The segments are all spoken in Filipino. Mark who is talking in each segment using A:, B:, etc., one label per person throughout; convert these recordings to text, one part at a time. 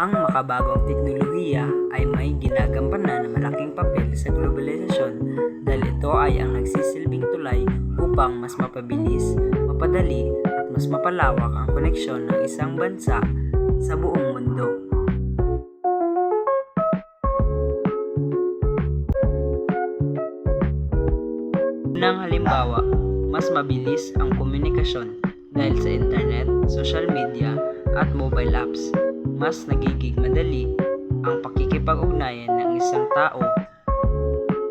A: Ang makabagong teknolohiya ay may ginagampanan na malaking papel sa globalisasyon dahil ito ay ang nagsisilbing tulay upang mas mapabilis, mapadali at mas mapalawak ang koneksyon ng isang bansa sa buong mundo. Unang halimbawa, mas mabilis ang komunikasyon dahil sa internet, social media at mobile apps. Mas nagiging madali ang pakikipag-ugnayan ng isang tao,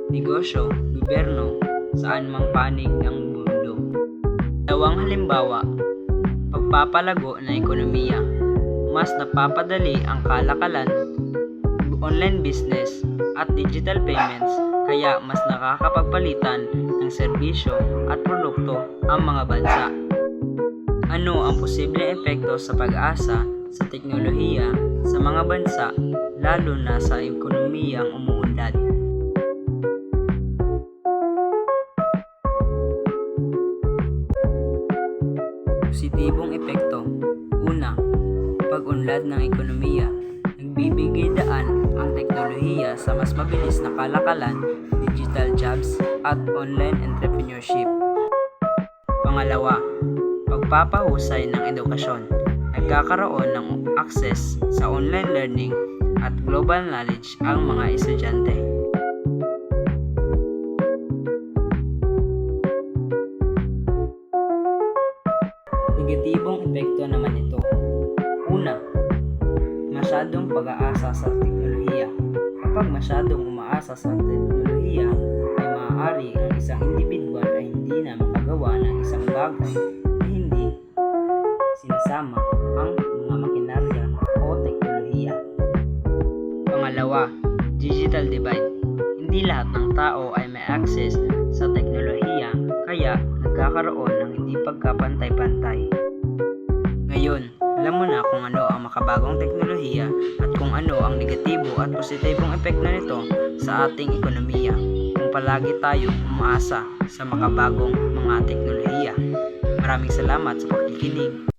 A: negosyo, gobyerno, saan mang panig ng mundo. Dalawang halimbawa, pagpapalago ng ekonomiya. Mas napapadali ang kalakalan, online business at digital payments kaya mas nakakapagpalitan ng serbisyo at produkto ang mga bansa. Ano ang posibleng epekto sa pag-asa sa teknolohiya sa mga bansa lalo na sa ekonomiyang umuunlad? Positibong epekto. Una, pag-unlad ng ekonomiya. Nagbibigay daan ang teknolohiya sa mas mabilis na kalakalan, digital jobs at online entrepreneurship. Pangalawa, pagpapahusay ng edukasyon. Nagkakaroon ng access sa online learning at global knowledge ang mga estudyante. Negatibong epekto naman ito. Una, masyadong pag-aasa sa teknolohiya. Kapag masyadong umaasa sa teknolohiya, ay maaari ang isang individual ay hindi na makagawa ng isang bagay na hindi sinasama ang mga makinarya o teknolohiya. Pangalawa, digital divide. Hindi lahat ng tao ay may access sa teknolohiya kaya nagkakaroon ng hindi pagkapantay-pantay. Ngayon, alam mo na kung ano ang makabagong teknolohiya at kung ano ang negatibo at positibong epekto nito sa ating ekonomiya kung palagi tayong umaasa sa makabagong mga teknolohiya. Maraming salamat sa pakikinig.